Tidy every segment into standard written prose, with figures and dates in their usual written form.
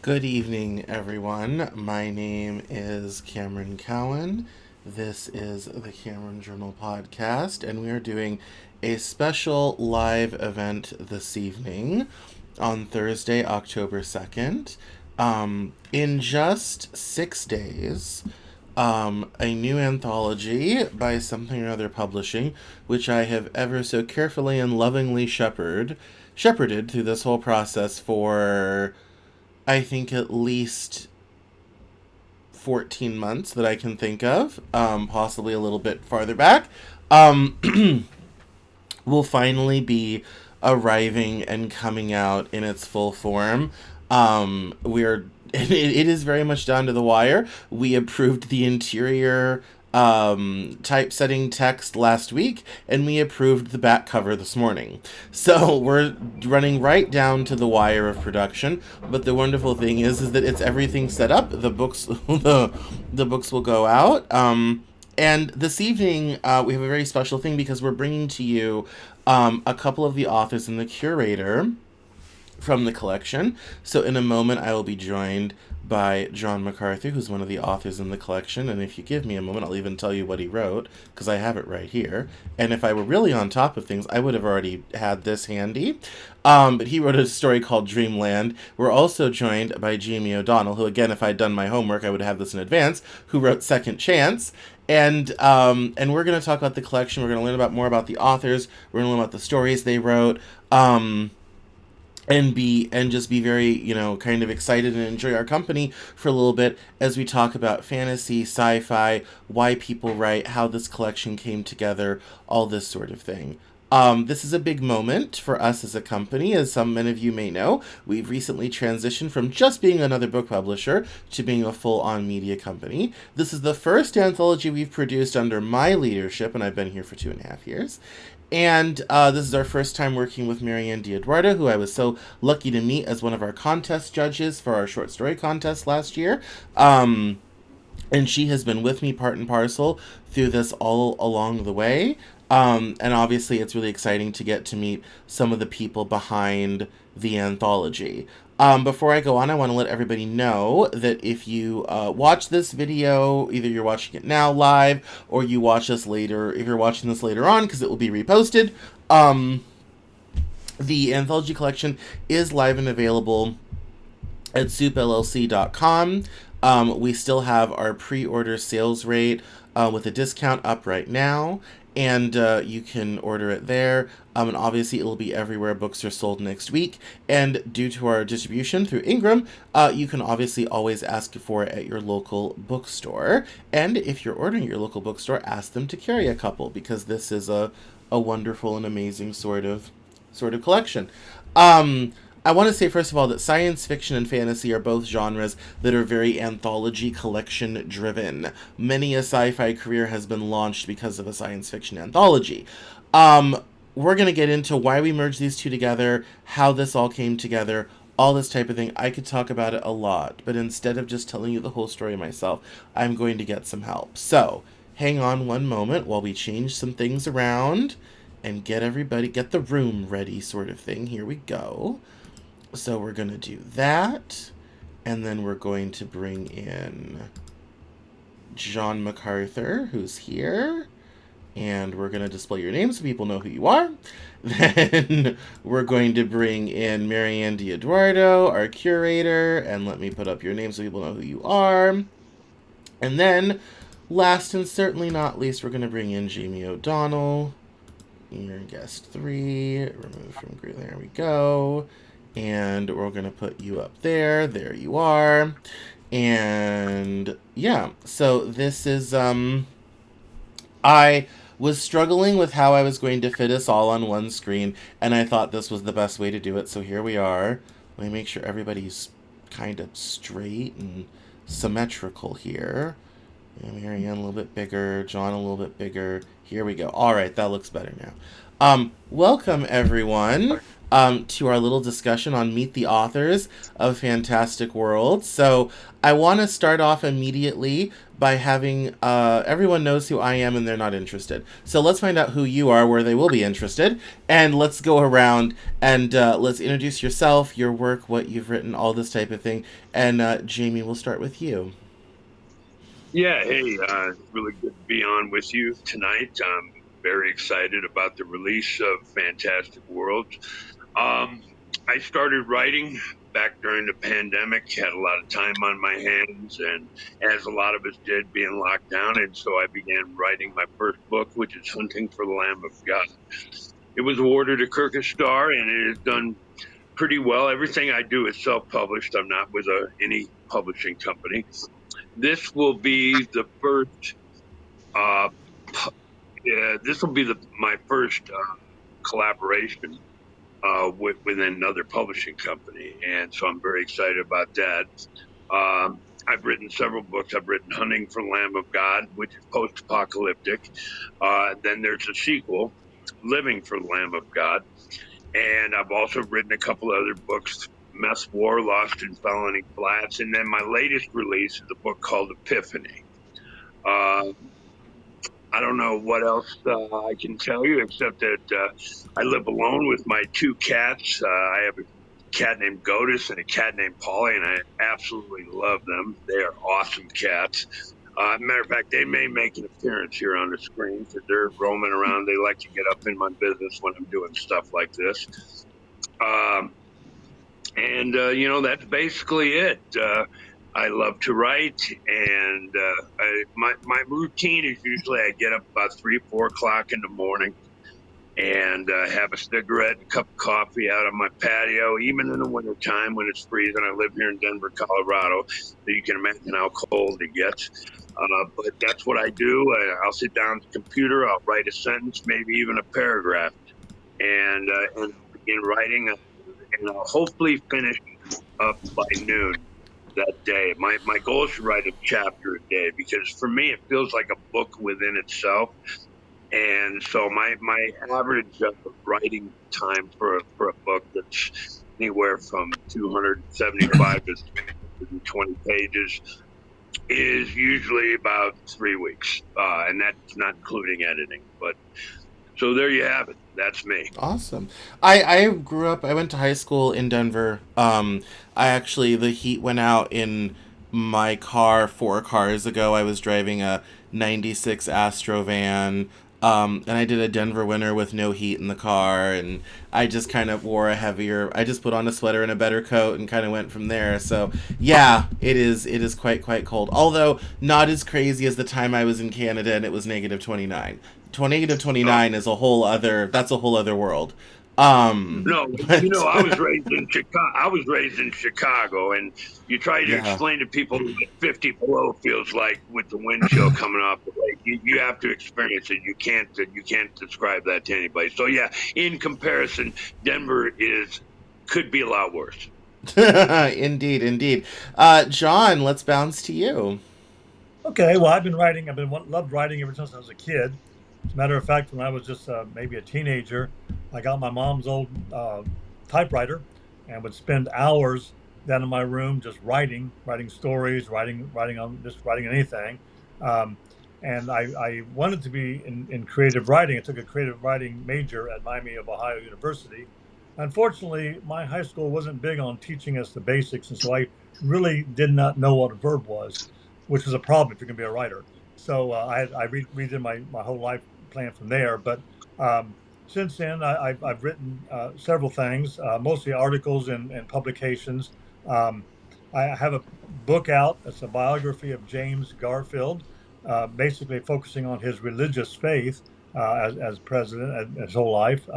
Good evening, everyone. My name is Cameron Cowan. This is the Cameron Journal podcast, and we are doing a special live event this evening on Thursday, October 2nd. In just 6 days, a new anthology by Something or Other Publishing, which I have ever so carefully and lovingly shepherded through this whole process for I think at least 14 months that I can think of, possibly a little bit farther back, will finally be arriving and coming out in its full form. It is very much down to the wire. We approved the interior typesetting text last week, and we approved the back cover this morning. So we're running right down to the wire of production. But the wonderful thing is that it's everything set up. The books, the books will go out. And this evening, we have a very special thing because we're bringing to you a couple of the authors and the curator from the collection. So in a moment, I will be joined by John MacArthur, who's one of the authors in the collection. And if you give me a moment, I'll even tell you what he wrote, because I have it right here. And if I were really on top of things, I would have already had this handy. But he wrote a story called Dreamland. We're also joined by Jamey O'Donnell, who, again, if I'd done my homework, I would have this in advance, who wrote Second Chance. And we're going to talk about the collection. We're going to learn more about the authors. We're going to learn about the stories they wrote. And just be very, kind of excited and enjoy our company for a little bit as we talk about fantasy, sci-fi, why people write, how this collection came together, all this sort of thing. This is a big moment for us as a company. As many of you may know, we've recently transitioned from just being another book publisher to being a full-on media company. This is the first anthology we've produced under my leadership, and I've been here for 2.5 years. And this is our first time working with Maryann DiEdwardo, who I was so lucky to meet as one of our contest judges for our short story contest last year. And she has been with me part and parcel through this all along the way. And obviously, it's really exciting to get to meet some of the people behind the anthology. Before I go on, I want to let everybody know that if you watch this video, either you're watching it now live or you watch us later, if you're watching this later on, because it will be reposted, the anthology collection is live and available at soopllc.com. We still have our pre-order sales rate with a discount up right now, and you can order it there. And obviously, it will be everywhere books are sold next week. And due to our distribution through Ingram, you can obviously always ask for it at your local bookstore. And if you're ordering at your local bookstore, ask them to carry a couple, because this is a wonderful and amazing sort of collection. I want to say, first of all, that science fiction and fantasy are both genres that are very anthology collection driven. Many a sci-fi career has been launched because of a science fiction anthology. We're going to get into why we merged these two together, how this all came together, all this type of thing. I could talk about it a lot, but instead of just telling you the whole story myself, I'm going to get some help. So, hang on one moment while we change some things around and get the room ready, sort of thing. Here we go. So we're going to do that, and then we're going to bring in John MacArthur, who's here, and we're going to display your name so people know who you are. Then we're going to bring in Maryann DiEdwardo, our curator, and let me put up your name so people know who you are. And then, last and certainly not least, we're going to bring in Jamey O'Donnell, your guest 3, remove from group, there we go. And we're going to put you up there. There you are. And yeah, so this is, I was struggling with how I was going to fit us all on one screen, and I thought this was the best way to do it. So here we are. Let me make sure everybody's kind of straight and symmetrical here. And Maryann a little bit bigger, John a little bit bigger. Here we go. All right, that looks better now. Welcome, everyone. To our little discussion on Meet the Authors of Fantastic Worlds. So I want to start off immediately by having everyone knows who I am and they're not interested. So let's find out who you are, where they will be interested, and let's go around and let's introduce yourself, your work, what you've written, all this type of thing. And Jamey, we'll start with you. Yeah, hey, it's really good to be on with you tonight. I'm very excited about the release of Fantastic Worlds. I started writing back during the pandemic, had a lot of time on my hands, and as a lot of us did, being locked down. And so I began writing my first book, which is Hunting for the Lamb of God. It was awarded a Kirkus Star, and it has done pretty well. Everything I do is self-published. I'm not with any publishing company. This will be the first, my first collaboration with another publishing company, and so I'm very excited about that. I've written several books. I've written Hunting for the Lamb of God, which is post-apocalyptic. Then there's a sequel, Living for the Lamb of God, and I've also written a couple other books, Mess War, Lost in Felony Flats, and then my latest release is a book called Epiphany. I don't know what else I can tell you, except that I live alone with my 2 cats. I have a cat named Godus and a cat named Polly, and I absolutely love them. They are awesome cats. Matter of fact, they may make an appearance here on the screen because they're roaming around. They like to get up in my business when I'm doing stuff like this. That's basically it. I love to write, and my routine is usually I get up about 3-4 o'clock in the morning and have a cigarette and a cup of coffee out on my patio, even in the wintertime when it's freezing. I live here in Denver, Colorado, so you can imagine how cold it gets. But that's what I do. I'll sit down at the computer, I'll write a sentence, maybe even a paragraph, and begin writing, and I'll hopefully finish up by noon that day. My goal is to write a chapter a day, because for me it feels like a book within itself. And so my average writing time for a book that's anywhere from 275 to 320 pages is usually about 3 weeks, and that's not including editing. But So there you have it. That's me. Awesome. I grew up. I went to high school in Denver. I actually the heat went out in my car 4 cars ago. I was driving a '96 Astro van. And I did a Denver winter with no heat in the car, and I just kind of wore a heavier. I just put on a sweater and a better coat, and kind of went from there. So yeah, it is. It is quite cold. Although not as crazy as the time I was in Canada and it was -29. Negative Oh, 29 is a whole other. That's a whole other world. no, But I was raised in Chicago. I was raised in Chicago, and you try to yeah. explain to people what 50 below feels like with the wind chill coming off the lake. You have to experience it. You can't describe that to anybody. So yeah, in comparison, Denver is could be a lot worse. Indeed, indeed. John, let's bounce to you. Okay, well, I've been writing. Loved writing ever since I was a kid. As a matter of fact, when I was just maybe a teenager, I got my mom's old typewriter and would spend hours down in my room just writing stories, writing anything. Um, and I wanted to be in creative writing. I took a creative writing major at Miami of Ohio University. Unfortunately, my high school wasn't big on teaching us the basics, and so I really did not know what a verb was, which was a problem if you're going to be a writer. So I redid my whole life plan from there. But since then, I've written several things, mostly articles and publications. Um, I have a book out. It's a biography of James Garfield, basically focusing on his religious faith as president his whole life.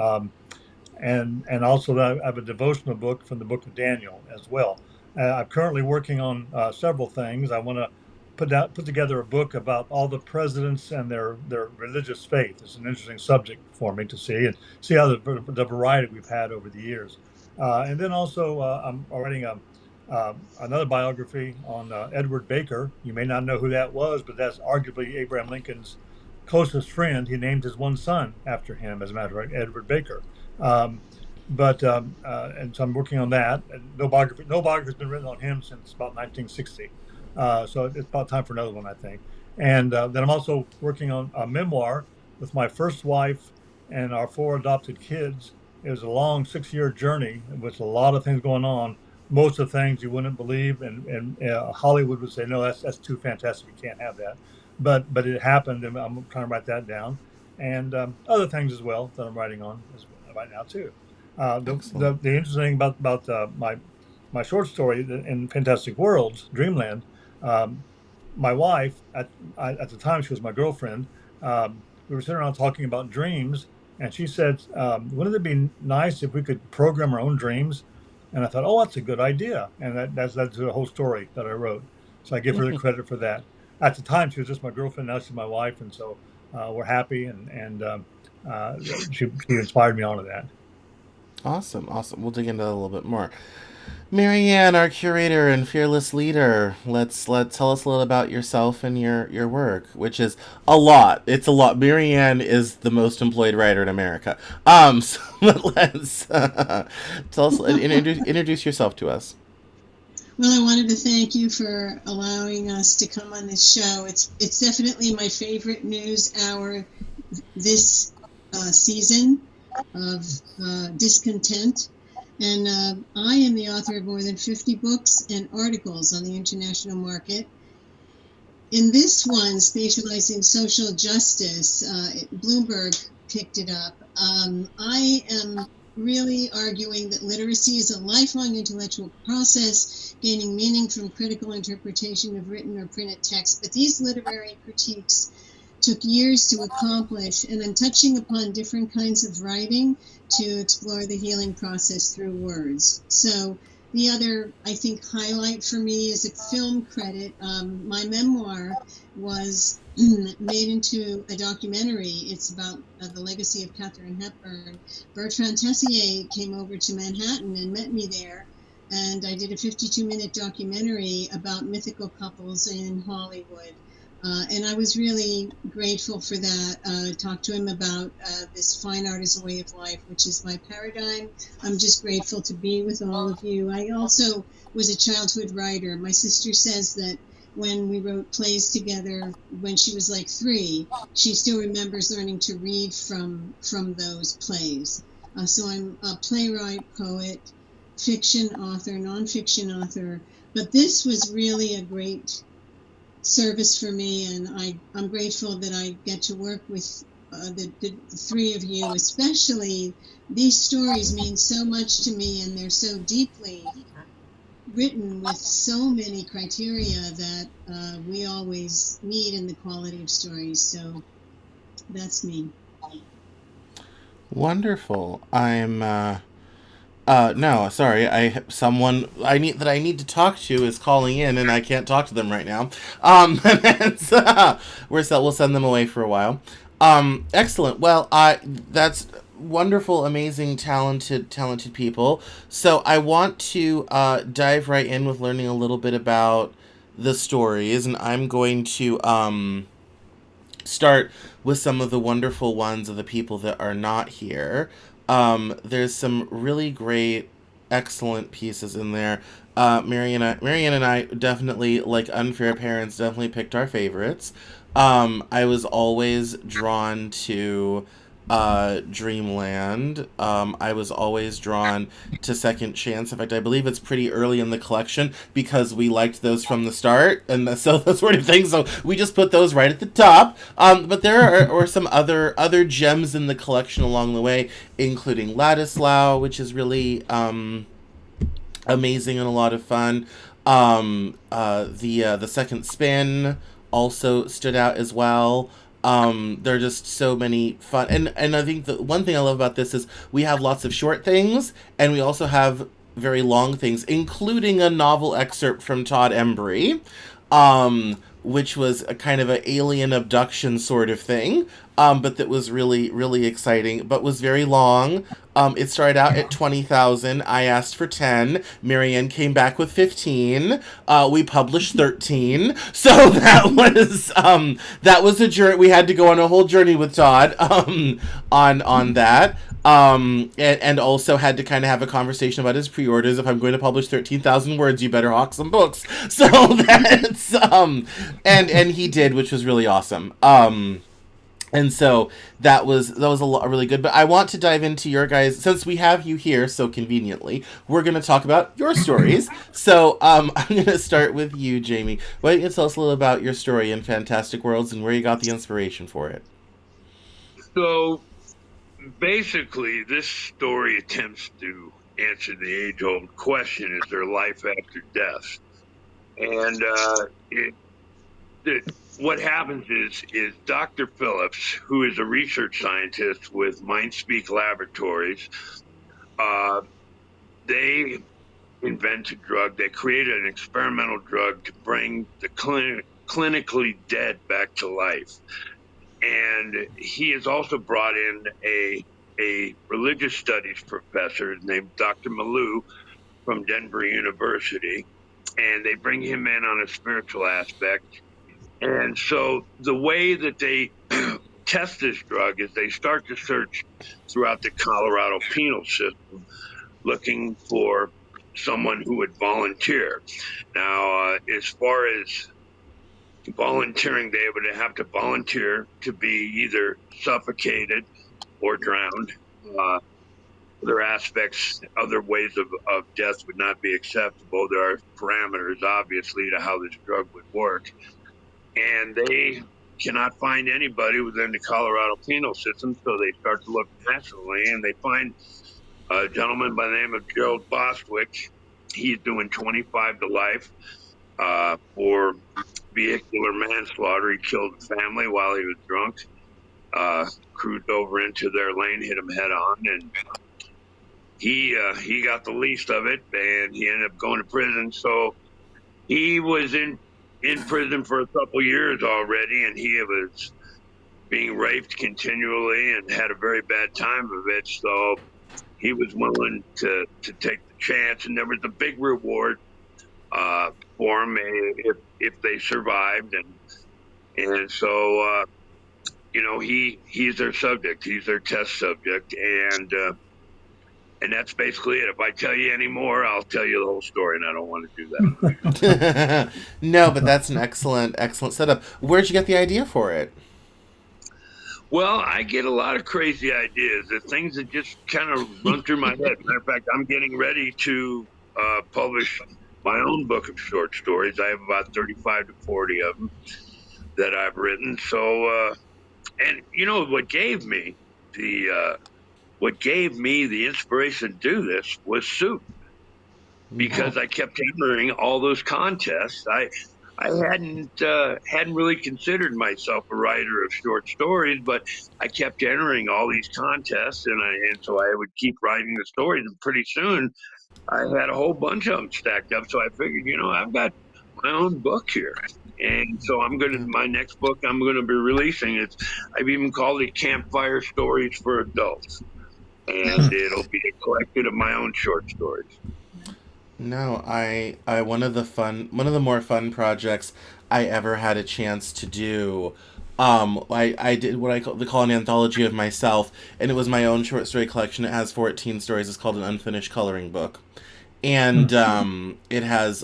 And also I have a devotional book from the book of Daniel as well. I'm currently working on several things. I want to put together a book about all the presidents and their religious faith. It's an interesting subject for me to see how the variety we've had over the years. And then also I'm writing another biography on Edward Baker. You may not know who that was, but that's arguably Abraham Lincoln's closest friend. He named his one son after him, as a matter of fact, Edward Baker. Um, and so I'm working on that. And no biography has been written on him since about 1960. So it's about time for another one, I think. And then I'm also working on a memoir with my first wife and our 4 adopted kids. It was a long 6-year journey with a lot of things going on. Most of the things you wouldn't believe, and Hollywood would say, no, that's too fantastic. You can't have that. But it happened, and I'm trying to write that down, and other things as well that I'm writing on right now too. Excellent. The interesting thing about my short story in Fantastic Worlds, Dreamland, um, my wife at the time, she was my girlfriend. We were sitting around talking about dreams, and she said, "Wouldn't it be nice if we could program our own dreams?" And I thought, "Oh, that's a good idea," and that's the whole story that I wrote. So I give her the credit for that. At the time, she was just my girlfriend. Now she's my wife, and so we're happy, and uh, she inspired me onto that. Awesome, awesome. We'll dig into that a little bit more. Maryann, our curator and fearless leader, let tell us a little about yourself and your work, which is a lot. It's a lot. Maryann is the most employed writer in America. So let's tell us, introduce yourself to us. Well, I wanted to thank you for allowing us to come on this show. It's definitely my favorite news hour this season of discontent. And I am the author of more than 50 books and articles on the international market. In this one, Spatializing Social Justice, Bloomberg picked it up. I am really arguing that literacy is a lifelong intellectual process, gaining meaning from critical interpretation of written or printed text. But these literary critiques took years to accomplish, and I'm touching upon different kinds of writing to explore the healing process through words. So the other, I think, highlight for me is a film credit. My memoir was made into a documentary. It's about the legacy of Katharine Hepburn. Bertrand Tessier came over to Manhattan and met me there, and I did a 52-minute documentary about mythical couples in Hollywood. And I was really grateful for that. Talked to him about this fine art as a way of life, which is my paradigm. I'm just grateful to be with all of you. I also was a childhood writer. My sister says that when we wrote plays together when she was like 3, she still remembers learning to read from those plays. So I'm a playwright, poet, fiction author, nonfiction author. But this was really a great service for me, and I'm grateful that I get to work with the 3 of you. Especially, these stories mean so much to me, and they're so deeply written with so many criteria that we always need in the quality of stories. So that's me. Wonderful. I'm no, sorry. Someone I need to talk to is calling in, and I can't talk to them right now. We'll send them away for a while. Excellent. Well, that's wonderful, amazing, talented people. So I want to dive right in with learning a little bit about the stories, and I'm going to start with some of the wonderful ones of the people that are not here. There's some really great, excellent pieces in there. Maryann and I definitely, like Unfair Parents, definitely picked our favorites. I was always drawn to Dreamland. I was always drawn to Second Chance. In fact, I believe it's pretty early in the collection because we liked those from the start, and so those sort of things. So we just put those right at the top. But there are some other gems in the collection along the way, including Ladislau, which is really amazing and a lot of fun. The Second Spin also stood out as well. There are just so many fun, and I think the one thing I love about this is we have lots of short things, and we also have very long things, including a novel excerpt from Todd Embry, which was a kind of an alien abduction sort of thing, but that was really, really exciting, but was very long. It started out at 20,000. I asked for 10. Maryann came back with 15. We published 13. So that was a journey. We had to go on a whole journey with Todd on that. And also had to kind of have a conversation about his pre-orders. If I'm going to publish 13,000 words, you better hawk some books. So that's and he did, which was really awesome. And so that was a lot really good. But I want to dive into your guys, since we have you here so conveniently. We're going to talk about your stories. So I'm going to start with you, Jamey. Why don't you tell us a little about your story in Fantastic Worlds and where you got the inspiration for it? So basically, this story attempts to answer the age-old question: is there life after death? And what happens is Dr. Phillips, who is a research scientist with Mindspeak Laboratories, they invent a drug. They created an experimental drug to bring the clinically dead back to life. And he has also brought in a religious studies professor named Dr. Malou from Denver University, and they bring him in on a spiritual aspect. And so the way that they test this drug is they start to search throughout the Colorado penal system looking for someone who would volunteer. Now, as far as volunteering, they would have to volunteer to be either suffocated or drowned. Other aspects, other ways of death would not be acceptable. There are parameters, obviously, to how this drug would work. And they cannot find anybody within the Colorado penal system, so they start to look nationally, and they find a gentleman by the name of Gerald Bostwick. He's doing 25 to life for vehicular manslaughter. He killed a family while he was drunk, cruised over into their lane, hit him head on, and he got the least of it, and he ended up going to prison. So he was in prison for a couple years already, and he was being raped continually and had a very bad time of it. So he was willing to take the chance, and there was a big reward for him if they survived. And so he's their subject. He's their test subject, and And that's basically it. If I tell you any more, I'll tell you the whole story, and I don't want to do that. No, but that's an excellent setup. Where'd you get the idea for it? Well, I get a lot of crazy ideas. The things that just kind of run through my head. Matter of fact, I'm getting ready to publish my own book of short stories. I have about 35 to 40 of them that I've written. So, and you know what gave me the inspiration to do this was SOOp, because I kept entering all those contests. I hadn't really considered myself a writer of short stories, but I kept entering all these contests, and so I would keep writing the stories, and pretty soon I had a whole bunch of them stacked up. So I figured, I've got my own book here. And so my next book I'm going to be releasing, I've even called it Campfire Stories for Adults. And it'll be a collection of my own short stories. No, I one of the more fun projects I ever had a chance to do. I did what I call an anthology of myself, and it was my own short story collection. It has 14 stories. It's called an unfinished coloring book. And it has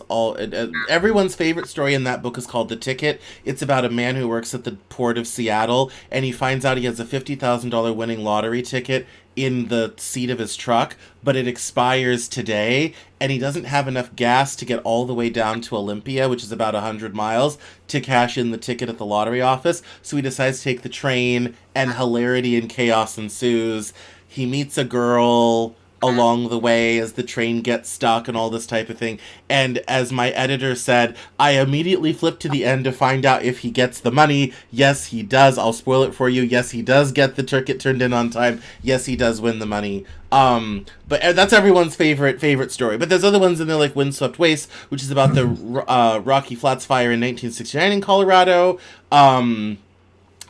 everyone's favorite story in that book is called The Ticket. It's about a man who works at the port of Seattle, and he finds out he has a $50,000 winning lottery ticket in the seat of his truck, but it expires today, and he doesn't have enough gas to get all the way down to Olympia, which is about 100 miles, to cash in the ticket at the lottery office. So he decides to take the train, and hilarity and chaos ensues. He meets a girl along the way as the train gets stuck and all this type of thing. And as my editor said, I immediately flip to the end to find out if he gets the money. Yes, he does. I'll spoil it for you. Yes, he does get the ticket turned in on time. Yes, he does win the money. But that's everyone's favorite story. But there's other ones in there, like Windswept Waste, which is about the Rocky Flats fire in 1969 in Colorado.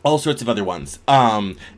All sorts of other ones,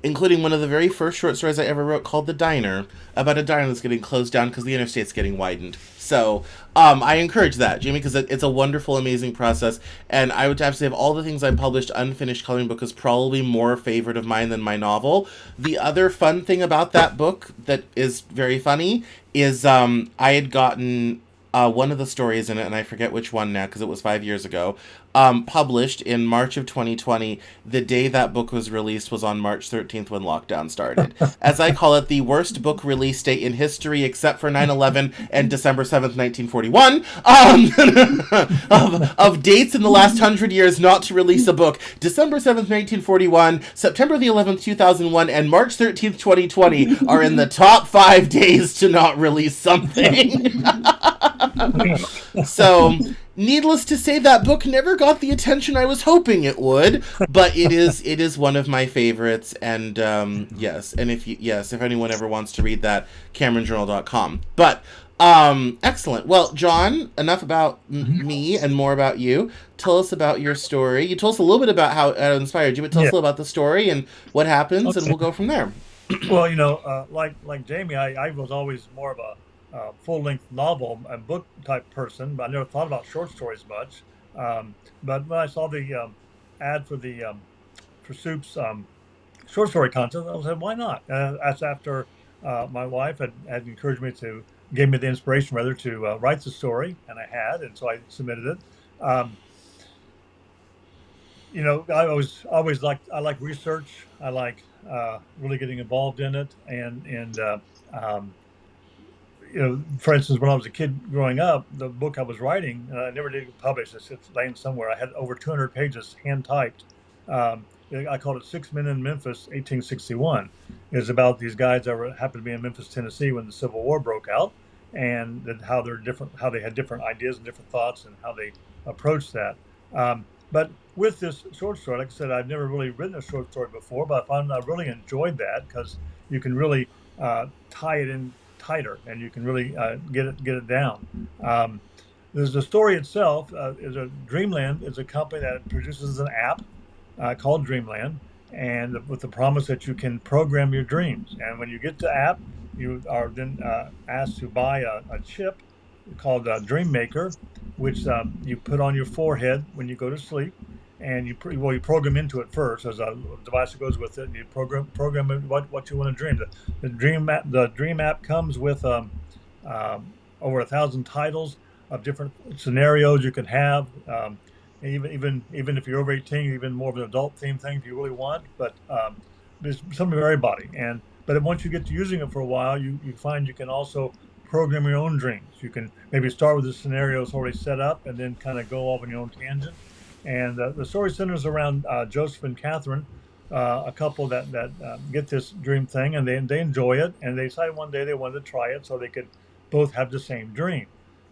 including one of the very first short stories I ever wrote called The Diner, about a diner that's getting closed down because the interstate's getting widened. So I encourage that, Jamey, because it's a wonderful, amazing process. And I would have to say, of all the things I published, Unfinished Coloring Book is probably more favorite of mine than my novel. The other fun thing about that book that is very funny is I had gotten one of the stories in it, and I forget which one now because it was 5 years ago, published in March of 2020. The day that book was released was on March 13th when lockdown started. As I call it, the worst book release date in history except for 9/11 and December 7th, 1941. Of dates in the last 100 years not to release a book. December 7th, 1941, September the 11th, 2001, and March 13th, 2020 are in the top 5 days to not release something. So, needless to say, that book never got the attention I was hoping it would, but it is one of my favorites. And yes, and if anyone ever wants to read that, CameronJournal.com. But excellent. Well, John, enough about me and more about you. Tell us about your story. You told us a little bit about how it inspired you, but tell us a little about the story and what happens, and we'll go from there. Well, like Jamey, I was always more of a full-length novel and book type person, but I never thought about short stories much. But when I saw the ad for the for SOOp's short story contest, I said, why not? That's after my wife had encouraged me gave me the inspiration rather to write the story, and I had, and so I submitted it. I like research. I like really getting involved in it, and for instance, when I was a kid growing up, the book I was writing, I never did get published. It's laying somewhere. I had over 200 pages hand typed. I called it 6 Men in Memphis, 1861. It's about these guys that happened to be in Memphis, Tennessee when the Civil War broke out, and how they had different ideas and different thoughts and how they approached that. But with this short story, like I said, I've never really written a short story before, but I found I really enjoyed that because you can really tie it in tighter, and you can really get it down. There's the story itself. Dreamland is a company that produces an app called Dreamland, and with the promise that you can program your dreams. And when you get the app, you are then asked to buy a chip called Dream Maker, which you put on your forehead when you go to sleep, and you program into it first. There's a device that goes with it, and you program what you want to dream. The dream app comes with over 1,000 titles of different scenarios you can have. Even if you're over 18, even more of an adult theme thing if you really want. But there's something for everybody. But once you get to using it for a while, you find you can also program your own dreams. You can maybe start with the scenarios already set up and then kind of go off on your own tangent. And the story centers around Joseph and Catherine, a couple that get this dream thing, and they enjoy it. And they decided one day they wanted to try it so they could both have the same dream.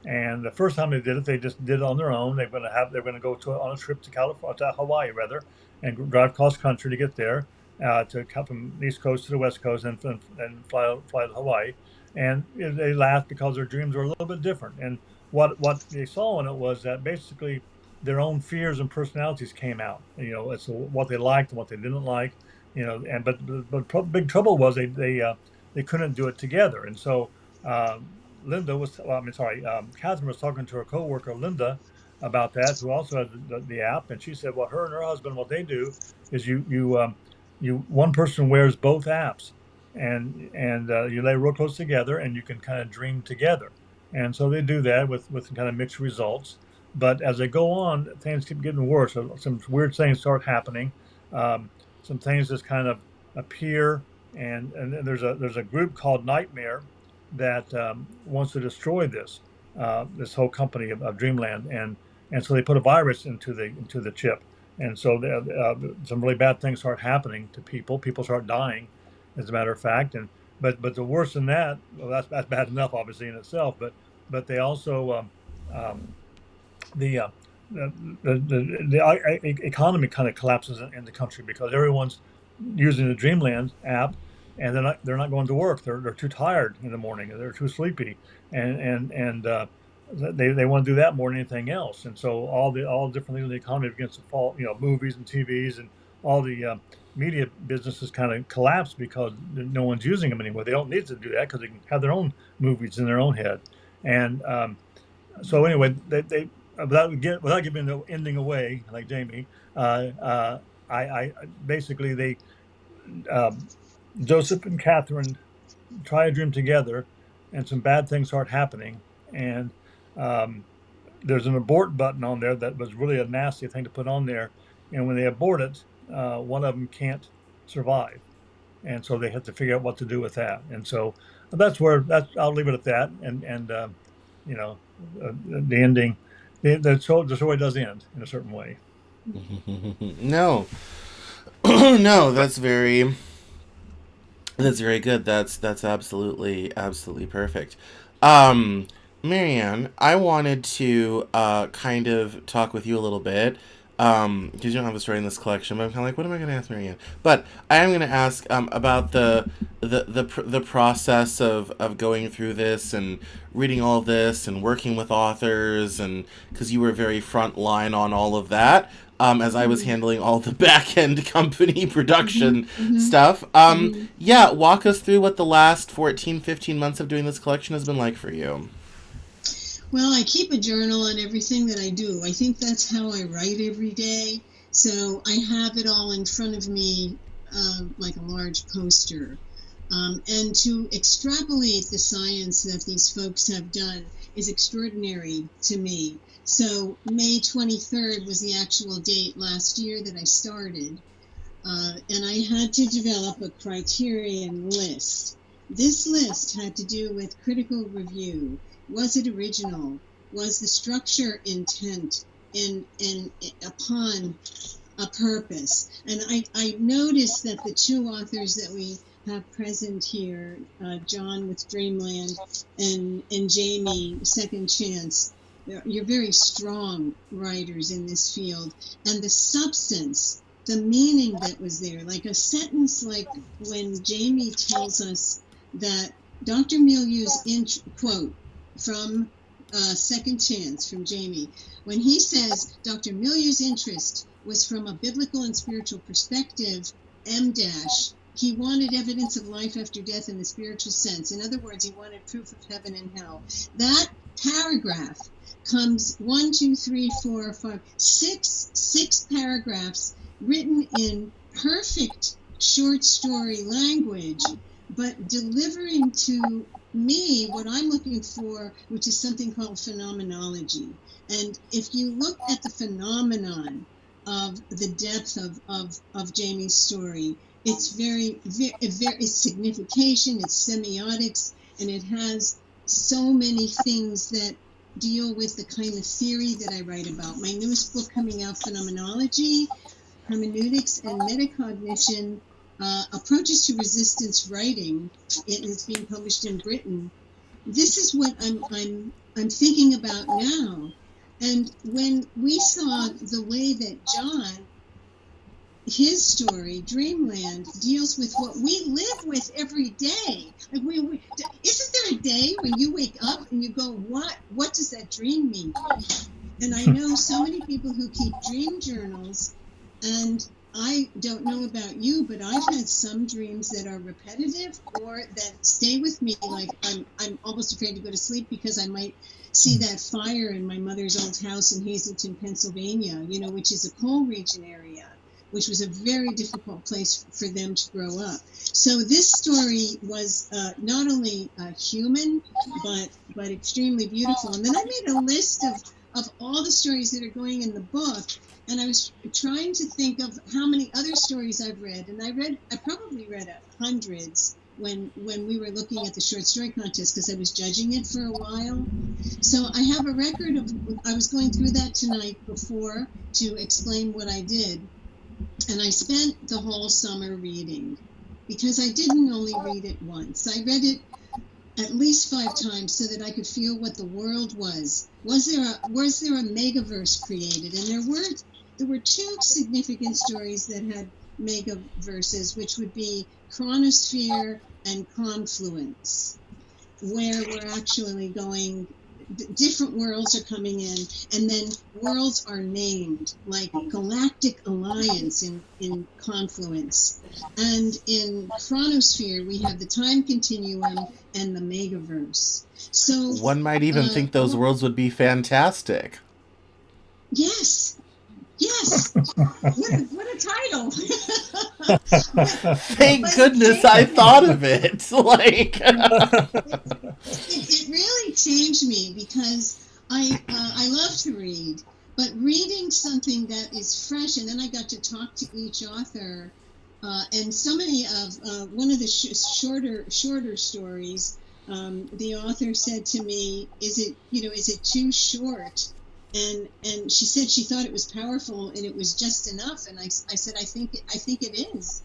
And the first time they did it, they just did it on their own. They're going to go on a trip to Hawaii rather, and drive cross country to get there, to come from the East Coast to the West Coast and fly to Hawaii. And they laughed because their dreams were a little bit different. And what they saw in it was that basically their own fears and personalities came out. It's what they liked and what they didn't like. But big trouble was they couldn't do it together. And so Catherine was talking to her coworker Linda about that, who also had the app, and she said, well, her and her husband, what they do is you one person wears both apps, and you lay real close together, and you can kind of dream together. And so they do that with kind of mixed results. But as they go on, things keep getting worse. So some weird things start happening. Some things just kind of appear, and there's a group called Nightmare that wants to destroy this whole company of Dreamland, and so they put a virus into the chip, and so some really bad things start happening to people. People start dying, as a matter of fact, but the worse than that, well, that's bad enough, obviously in itself. But they also the economy kind of collapses in the country because everyone's using the Dreamland app, and they're not going to work. They're too tired in the morning. They're too sleepy, and they want to do that more than anything else. And so all different things in the economy begins to fall. Movies and TVs and all the media businesses kind of collapse because no one's using them anymore. They don't need to do that because they can have their own movies in their own head. And so anyway, they without giving the ending away, like Jamey, I basically Joseph and Catherine try a dream together, and some bad things start happening. And there's an abort button on there that was really a nasty thing to put on there. And when they abort it, one of them can't survive, and so they have to figure out what to do with that. And so I'll leave it at that. And the ending, the story does end in a certain way. No, no, that's very good. That's absolutely perfect. Maryann, I wanted to kind of talk with you a little bit, because you don't have a story in this collection, but I'm kind of like, what am I going to ask Maryann? But I am going to ask about the process of going through this and reading all of this and working with authors, and because you were very front line on all of that, as I was handling all the back end company production stuff. Yeah, walk us through what the last 14-15 months of doing this collection has been like for you. Well, I keep a journal on everything that I do. I think that's how I write every day. So I have it all in front of me like a large poster. And to extrapolate the science that these folks have done is extraordinary to me. So May 23rd was the actual date last year that I started. And I had to develop a criterion list. This list had to do with critical review. Was it original? Was the structure intent upon a purpose? And I noticed that the two authors that we have present here, John with Dreamland and Jamey, Second Chance, you're very strong writers in this field. And the substance, the meaning that was there, like a sentence like when Jamey tells us that Dr. Milieu's quote, from Second Chance, from Jamey, when he says Dr. Milieu's interest was from a biblical and spiritual perspective, he wanted evidence of life after death in the spiritual sense. In other words, he wanted proof of heaven and hell. That paragraph comes 1, 2, 3, 4, 5, 6 paragraphs written in perfect short story language, but delivering to me what I'm looking for, which is something called phenomenology. And if you look at the phenomenon of the depth of Jamey's story, it's very it's signification, it's semiotics, and it has so many things that deal with the kind of theory that I write about. My newest book coming out, Phenomenology, Hermeneutics, and Metacognition, Approaches to Resistance Writing. It is being published in Britain. This is what I'm thinking about now. And when we saw the way that John, his story, Dreamland, deals with what we live with every day. Like isn't there a day when you wake up and you go, what does that dream mean? And I know so many people who keep dream journals, and I don't know about you, but I've had some dreams that are repetitive or that stay with me. Like I'm almost afraid to go to sleep because I might see that fire in my mother's old house in Hazleton, Pennsylvania, which is a coal region area, which was a very difficult place for them to grow up. So this story was not only human, but extremely beautiful. And then I made a list of all the stories that are going in the book, and I was trying to think of how many other stories I've read. And I probably read hundreds when we were looking at the short story contest, because I was judging it for a while. So I have a record I was going through that tonight before to explain what I did. And I spent the whole summer reading, because I didn't only read it once. I read it at least 5 times so that I could feel what the world was. Was there a megaverse created? And there were 2 significant stories that had megaverses, which would be Chronosphere and Confluence, where we're actually going, different worlds are coming in, and then worlds are named, like Galactic Alliance in Confluence. And in Chronosphere, we have the time continuum and the megaverse. So one might even think those worlds would be fantastic. Yes. What a title. Thank goodness I thought of it. Like it really changed me, because I love to read, but reading something that is fresh, and then I got to talk to each author, and so many of one of the shorter stories, the author said to me, is it too short? And she said she thought it was powerful and it was just enough. And I said, I think it is.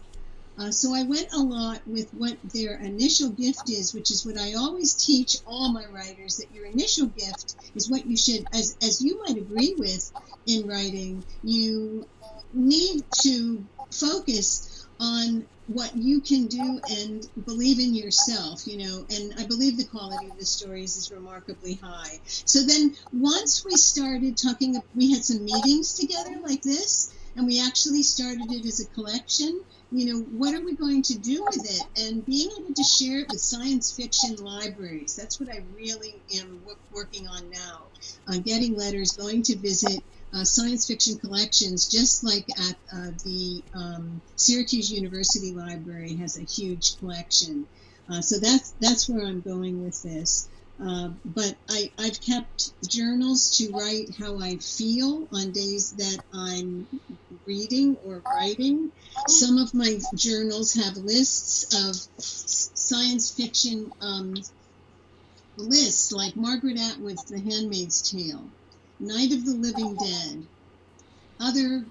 So I went a lot with what their initial gift is, which is what I always teach all my writers, that your initial gift is what you should, as you might agree with in writing, you need to focus on what you can do and believe in yourself, and I believe the quality of the stories is remarkably high. So then once we started talking, we had some meetings together like this, and we actually started it as a collection. What are we going to do with it? And being able to share it with science fiction libraries, that's what I really am working on now. Getting letters, going to visit science fiction collections, just like at the Syracuse University Library has a huge collection. So that's where I'm going with this. But I've kept journals to write how I feel on days that I'm reading or writing. Some of my journals have lists of science fiction lists, like Margaret Atwood's The Handmaid's Tale, Night of the Living Dead, other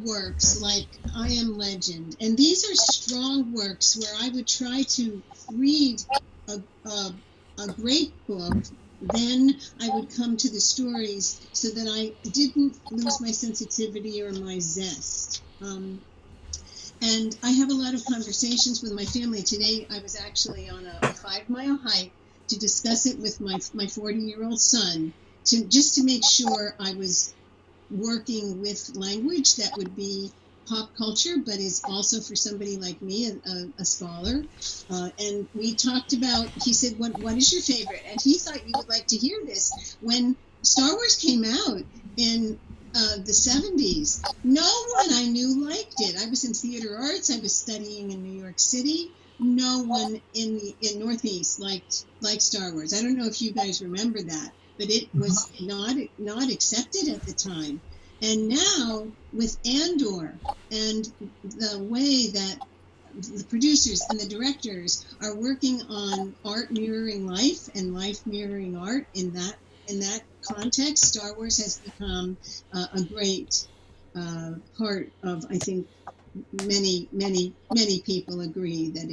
works like I Am Legend. And these are strong works where I would try to read a great book, then I would come to the stories so that I didn't lose my sensitivity or my zest. And I have a lot of conversations with my family. Today I was actually on a 5-mile hike to discuss it with my 40-year-old son, just to make sure I was working with language that would be pop culture, but is also for somebody like me, a scholar. And we talked about, he said, what is your favorite? And he thought you would like to hear this. When Star Wars came out in the 70s, no one I knew liked it. I was in theater arts. I was studying in New York City. No one in Northeast liked Star Wars. I don't know if you guys remember that, but it was not accepted at the time. And now with Andor and the way that the producers and the directors are working on art mirroring life and life mirroring art, in that context, Star Wars has become a great part of, I think, many people agree that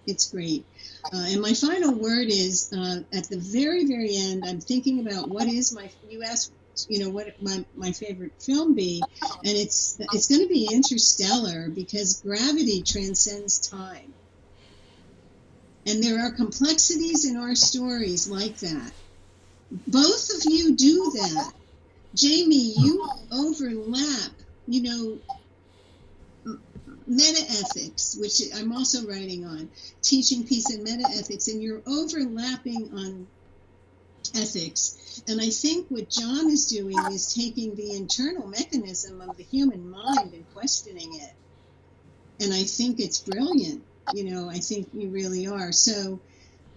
it's great. And my final word is, at the very, very end, I'm thinking about you asked, what my favorite film be, and it's going to be Interstellar, because gravity transcends time. And there are complexities in our stories like that. Both of you do that. Jamey, you overlap, metaethics, which I'm also writing on, teaching peace and metaethics, and you're overlapping on ethics. And I think what John is doing is taking the internal mechanism of the human mind and questioning it. And I think it's brilliant. I think you really are. So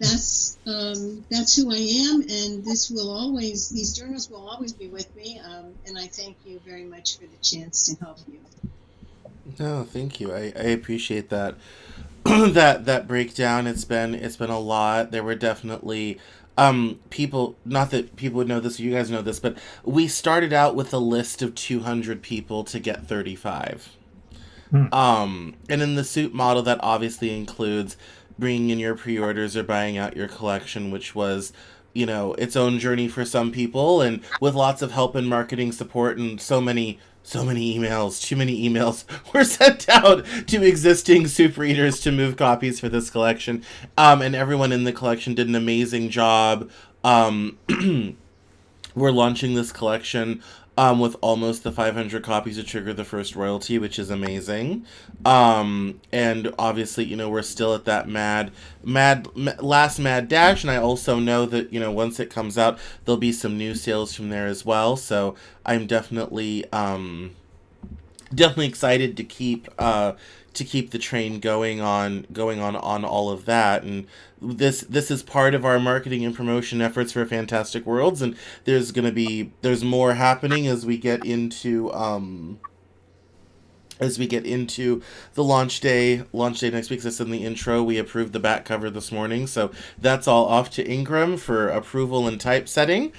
that's who I am, and these journals will always be with me. And I thank you very much for the chance to help you. No, thank you. I appreciate that that breakdown. It's been a lot. There were definitely people, not that people would know this or you guys know this, but we started out with a list of 200 people to get 35. And in the SOOp model, that obviously includes bringing in your pre-orders or buying out your collection, which was, its own journey for some people, and with lots of help and marketing support, and so many emails, too many emails were sent out to existing SOOp readers to move copies for this collection. And everyone in the collection did an amazing job. We're launching this collection with almost the 500 copies to trigger the first royalty, which is amazing. And obviously, we're still at that last mad dash. And I also know that, once it comes out, there'll be some new sales from there as well. So I'm definitely excited to keep the train going on all of that. And this is part of our marketing and promotion efforts for Fantastic Worlds, and there's more happening as we get into the launch day next week. As I said in the intro, we approved the back cover this morning, so that's all off to Ingram for approval and typesetting.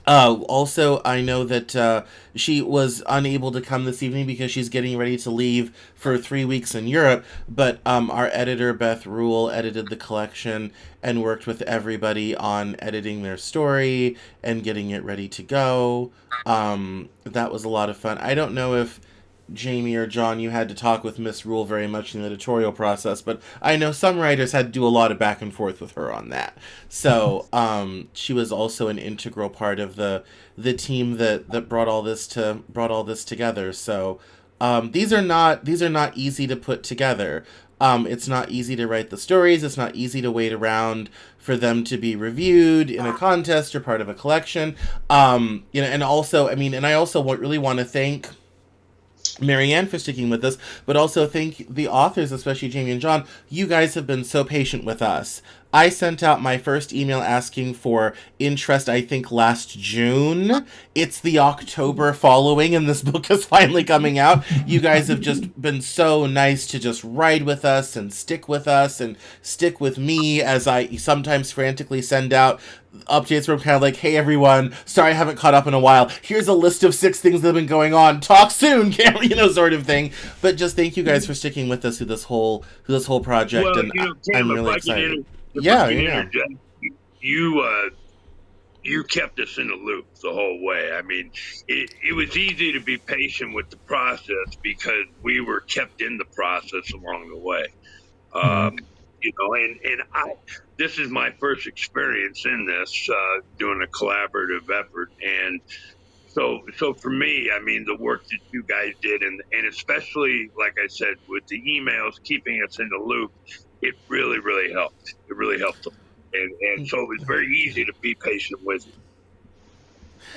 Also, I know that she was unable to come this evening because she's getting ready to leave for 3 weeks in Europe, but our editor, Beth Rule, edited the collection and worked with everybody on editing their story and getting it ready to go. That was a lot of fun. I don't know if Jamey or John, you had to talk with Miss Rule very much in the editorial process, but I know some writers had to do a lot of back and forth with her on that. So she was also an integral part of the team that brought all this together. So these are not easy to put together. It's not easy to write the stories. It's not easy to wait around for them to be reviewed in a contest or part of a collection. And also, I also really want to thank Maryann for sticking with us, but also thank the authors, especially Jamey and John. You guys have been so patient with us. I sent out my first email asking for interest, I think, last June. It's the October following, and this book is finally coming out. You guys have just been so nice to just ride with us and stick with me as I sometimes frantically send out updates where I'm kind of like, hey everyone, sorry I haven't caught up in a while. Here's a list of 6 things that have been going on. Talk soon, sort of thing. But just thank you guys for sticking with us through this whole project, well, and I'm really excited. You kept us in the loop the whole way. It was easy to be patient with the process because we were kept in the process along the way. This is my first experience in this, doing a collaborative effort, and So for me, I mean, the work that you guys did, and especially, like I said, with the emails, keeping us in the loop, it really, really helped. It really helped. And so it was very easy to be patient with you.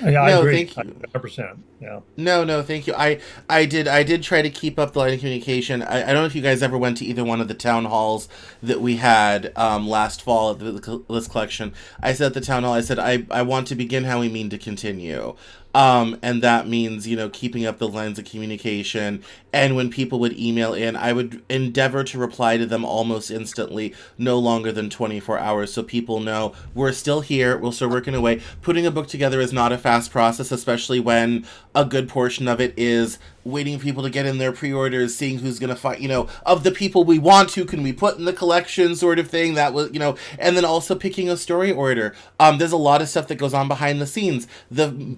Yeah, I No, agree. thank you. 100%. Yeah. No, thank you. I did try to keep up the line of communication. I don't know if you guys ever went to either one of the town halls that we had last fall at the list collection. I said at the town hall, I said I want to begin how we mean to continue. And that means, keeping up the lines of communication. And when people would email in, I would endeavor to reply to them almost instantly, no longer than 24 hours, so people know we're still here, we're still working away. Putting a book together is not a fast process, especially when a good portion of it is waiting for people to get in their pre-orders, seeing who's going to find, of the people we want to, can we put in the collection sort of thing. That was, and then also picking a story order. There's a lot of stuff that goes on behind the scenes. The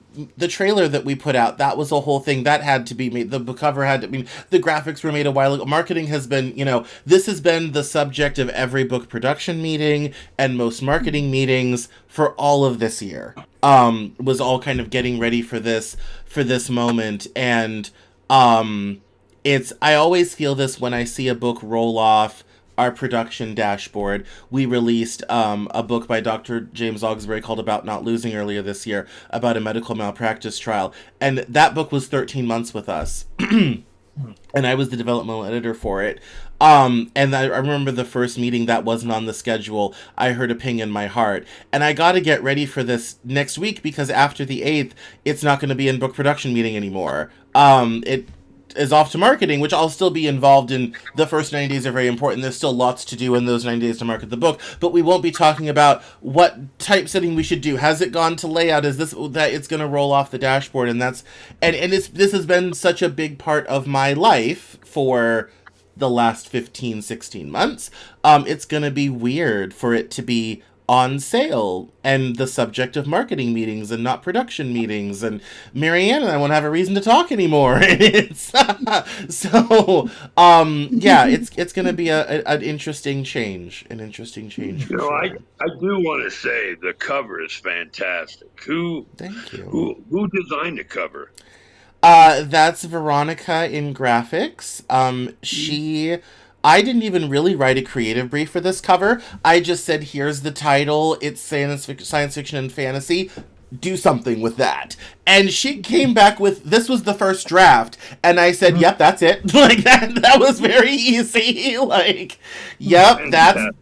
trailer that we put out, that was a whole thing that had to be made. The cover had to, the graphics were made a while ago. Marketing has been, this has been the subject of every book production meeting and most marketing meetings for all of this year. Was all kind of getting ready for this moment. And I always feel this when I see a book roll off our production dashboard. We released a book by Dr. James Augsbury called About Not Losing earlier this year, about a medical malpractice trial. And that book was 13 months with us. And I was the developmental editor for it. And I remember the first meeting that wasn't on the schedule. I heard a ping in my heart. And I got to get ready for this next week, because after the 8th, it's not going to be in book production meeting anymore. It is off to marketing, which I'll still be involved in. The first 90 days are very important. There's still lots to do in those 90 days to market the book, but we won't be talking about what typesetting we should do. Has it gone to layout? Is this that it's going to roll off the dashboard? And this has been such a big part of my life for the last 15, 16 months. It's going to be weird for it to be on sale and the subject of marketing meetings and not production meetings, and Maryann and I won't have a reason to talk anymore. It's it's going to be an interesting change. I do want to say the cover is fantastic. Thank you. Who designed the cover? That's Veronica in graphics. I didn't even really write a creative brief for this cover. I just said, here's the title. It's science fiction and fantasy. Do something with that. And she came back with, this was the first draft. And I said, yep, that's it. Like that was very easy. Like, yep,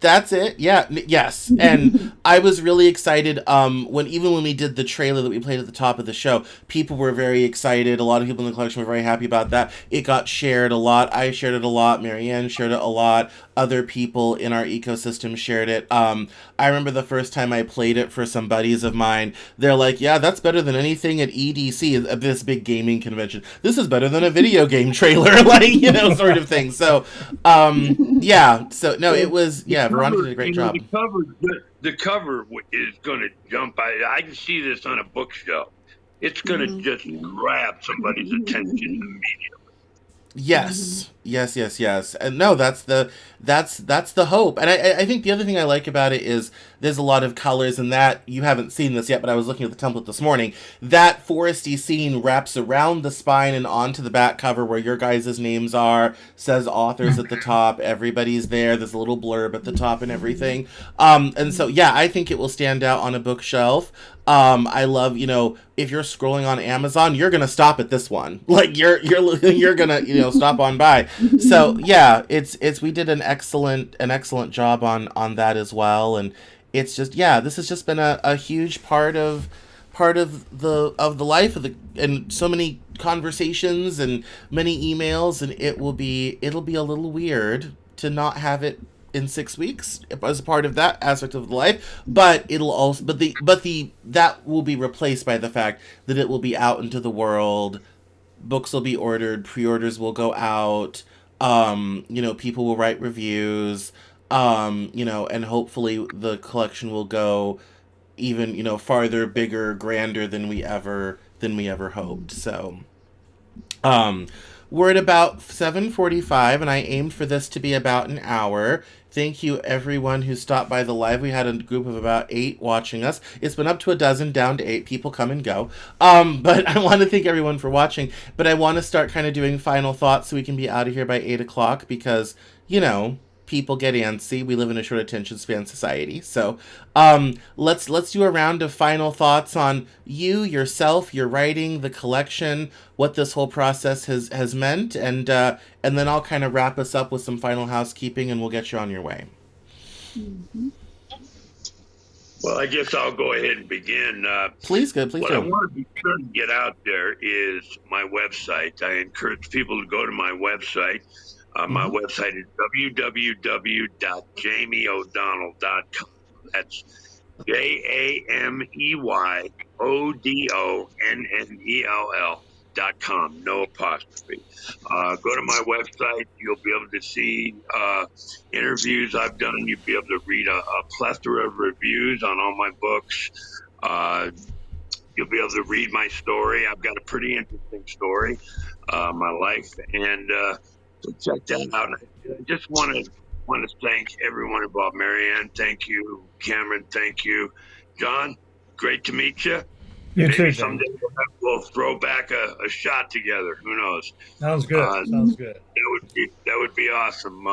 that's it. Yeah, yes. And I was really excited when we did the trailer that we played at the top of the show, people were very excited. A lot of people in the collection were very happy about that. It got shared a lot. I shared it a lot. Maryann shared it a lot. Other people in our ecosystem shared it. I remember the first time I played it for some buddies of mine, they're like, yeah, that's better than anything at EDC, this big gaming convention. This is better than a video game trailer, sort of thing. So, it was, Veronica did a great job. The cover is going to jump. I can see this on a bookshelf. It's going to just grab somebody's attention immediately. Yes. And no, that's the hope. And I think the other thing I like about it is there's a lot of colors, and that you haven't seen this yet, but I was looking at the template this morning. That foresty scene wraps around the spine and onto the back cover where your guys' names are, says authors at the top, everybody's there, there's a little blurb at the top and everything. And so, I think it will stand out on a bookshelf. I love, if you're scrolling on Amazon, you're going to stop at this one. Like you're going to, stop on by. So we did an excellent job on that as well. And it's just, this has just been a huge part of the life of and so many conversations and many emails, and it'll be a little weird to not have it in 6 weeks as a part of that aspect of the life, but it'll also, that will be replaced by the fact that it will be out into the world. Books will be ordered, pre-orders will go out, people will write reviews, and hopefully the collection will go even, farther, bigger, grander than we ever hoped. So, we're at about 7:45, and I aimed for this to be about an hour. Thank you, everyone who stopped by the live. We had a group of about 8 watching us. It's been up to a dozen, down to 8. People come and go. But I want to thank everyone for watching. But I want to start kind of doing final thoughts so we can be out of here by 8 o'clock because, people get antsy. We live in a short attention span society. So let's do a round of final thoughts on you, yourself, your writing, the collection, what this whole process has meant, and then I'll kind of wrap us up with some final housekeeping, and we'll get you on your way. Mm-hmm. Well, I guess I'll go ahead and begin. Please do. What I want to be sure to get out there is my website. I encourage people to go to my website. My website is www.jameyo'donnell.com. That's JameyO'Donnell.com. No apostrophe. Go to my website. You'll be able to see interviews I've done. You'll be able to read a plethora of reviews on all my books. You'll be able to read my story. I've got a pretty interesting story, my life, and so check that out. I just want to thank everyone involved. Maryann, thank you. Cameron, thank you. John, great to meet you. You too, someday we'll throw back a shot together. Who knows? Sounds good. Sounds good. That would be awesome.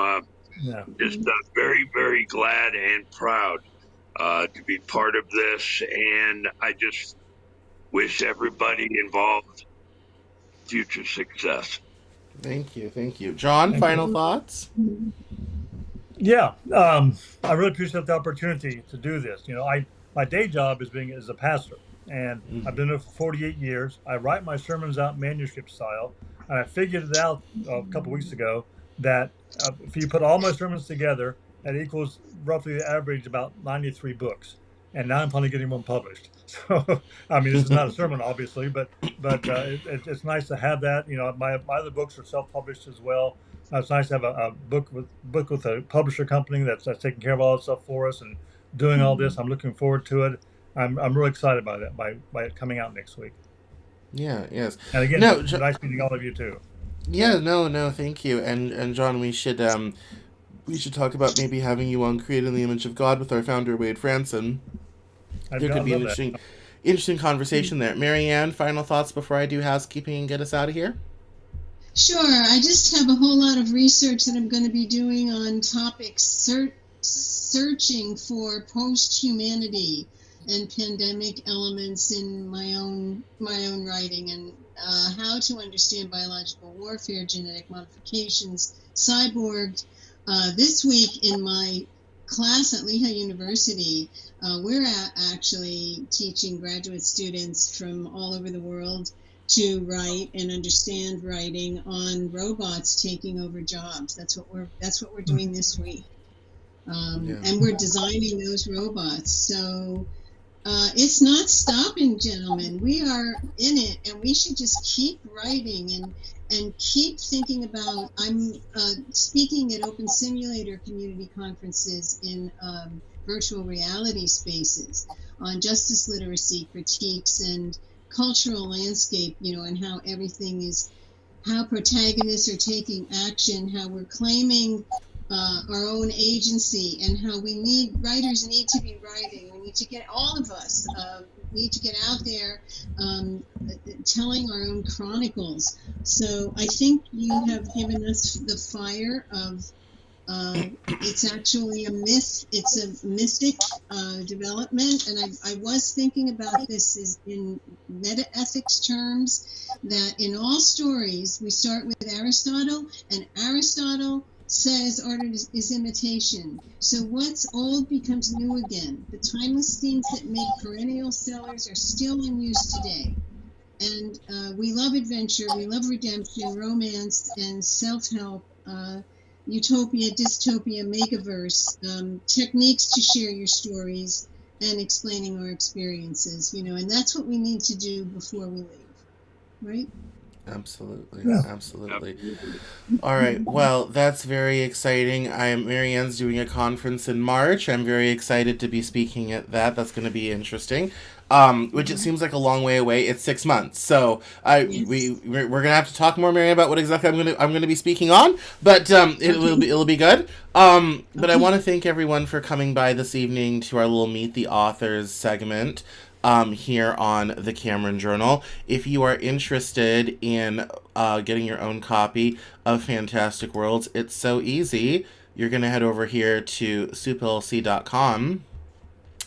Just very, very glad and proud to be part of this, and I just wish everybody involved future success. Thank you. John, final thoughts? Yeah, I really appreciate the opportunity to do this. My day job is a pastor, and I've been there for 48 years. I write my sermons out manuscript style, and I figured it out a couple weeks ago that if you put all my sermons together, that equals roughly the average about 93 books. And now I'm finally getting one published. So, I mean, this is not a sermon, obviously, but it's nice to have that. My other books are self-published as well. It's nice to have a book with a publisher company that's taking care of all that stuff for us and doing all this. I'm looking forward to it. I'm really excited by that, by it coming out next week. Yeah, yes. And again, it's nice meeting all of you too. Yeah, no, thank you. And John, we should talk about maybe having you on Created in the Image of God with our founder, Wade Franson. There could be an interesting conversation there. Maryann, final thoughts before I do housekeeping and get us out of here? Sure. I just have a whole lot of research that I'm going to be doing on topics searching for post-humanity and pandemic elements in my own writing, and how to understand biological warfare, genetic modifications, cyborgs. This week in my class at Lehigh University, we're actually teaching graduate students from all over the world to write and understand writing on robots taking over jobs. That's what we're doing this week, and we're designing those robots. So it's not stopping, gentlemen. We are in it, and we should just keep writing and keep thinking about. I'm speaking at Open Simulator community conferences in virtual reality spaces on justice literacy critiques and cultural landscape, and how how protagonists are taking action, how we're claiming our own agency, and how writers need to be writing. We need to get, all of us need to get out there telling our own chronicles. So I think you have given us the fire of it's actually a myth. It's a mystic development, and I was thinking about this is in meta-ethics terms, that in all stories we start with Aristotle, and Aristotle says art is imitation. So what's old becomes new again. The timeless themes that make perennial sellers are still in use today. And we love adventure, we love redemption, romance, and self-help, utopia, dystopia, megaverse, techniques to share your stories and explaining our experiences, and that's what we need to do before we leave, right? Absolutely. All right. Well, that's very exciting. Maryann's doing a conference in March. I'm very excited to be speaking at that. That's going to be interesting. which it seems like a long way away. It's 6 months, so we're gonna have to talk more, Marianne, about what exactly I'm gonna be speaking on. But it'll be good. But I want to thank everyone for coming by this evening to our little Meet the Authors segment here on the Cameron Journal. If you are interested in getting your own copy of Fantastic Worlds, it's so easy. You're gonna head over here to SOOpLC.com.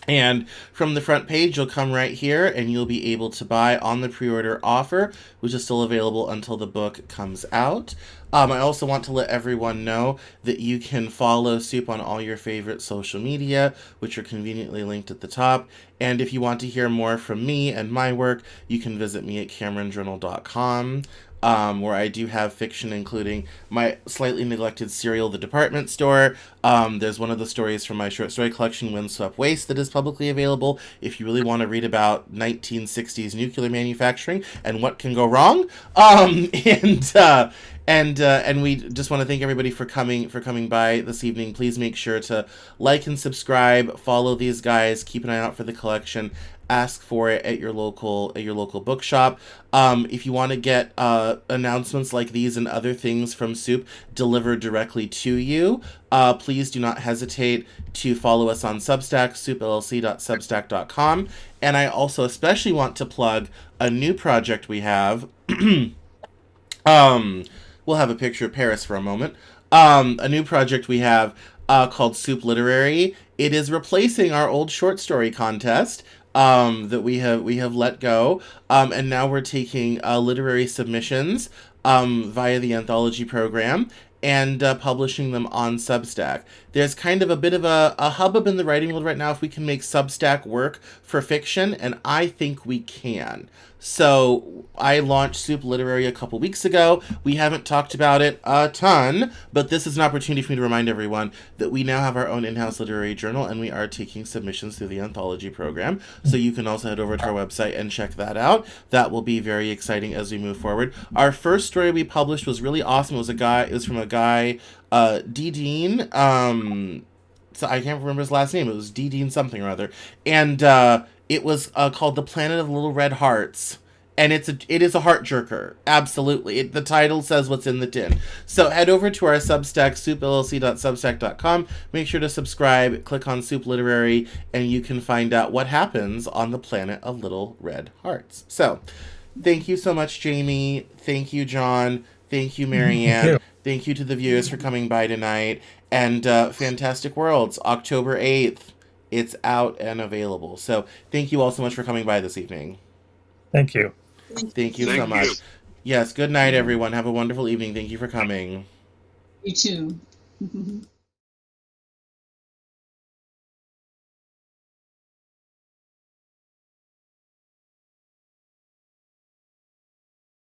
And from the front page, you'll come right here and you'll be able to buy on the pre-order offer, which is still available until the book comes out. I also want to let everyone know that you can follow SOOp on all your favorite social media, which are conveniently linked at the top. And if you want to hear more from me and my work, you can visit me at CameronJournal.com. Where I do have fiction, including my slightly neglected serial, The Department Store. There's one of the stories from my short story collection, Windswept Waste, that is publicly available if you really want to read about 1960s nuclear manufacturing and what can go wrong. And we just want to thank everybody for coming by this evening. Please make sure to like and subscribe, follow these guys, keep an eye out for the collection. Ask for it at your local bookshop. If you want to get announcements like these and other things from SOOp delivered directly to you, please do not hesitate to follow us on Substack, SOOpLC.substack.com. And I also especially want to plug a new project we have. We'll have a picture of Paris for a moment. A new project we have called SOOp Literary. It is replacing our old short story contest that we have let go, and now we're taking literary submissions via the anthology program and publishing them on Substack. There's kind of a bit of a hubbub in the writing world right now if we can make Substack work for fiction, and I think we can. So I launched SOOp Literary a couple weeks ago. We haven't talked about it a ton, but this is an opportunity for me to remind everyone that we now have our own in-house literary journal, and we are taking submissions through the anthology program. So you can also head over to our website and check that out. That will be very exciting as we move forward. Our first story we published was really awesome. It was from a guy, D. Dean. So I can't remember his last name. It was D. Dean something or other. And it was called The Planet of Little Red Hearts. And it is a heart jerker. Absolutely. The title says what's in the tin. So head over to our Substack, SOOpLC.substack.com. Make sure to subscribe, click on SOOp Literary, and you can find out what happens on the Planet of Little Red Hearts. So thank you so much, Jamey. Thank you, John. Thank you, Marianne. Thank you to the viewers for coming by tonight. And Fantastic Worlds, October 8th. It's out and available. So thank you all so much for coming by this evening. Thank you. Thank you so much. Yes, good night, everyone. Have a wonderful evening. Thank you for coming. You too.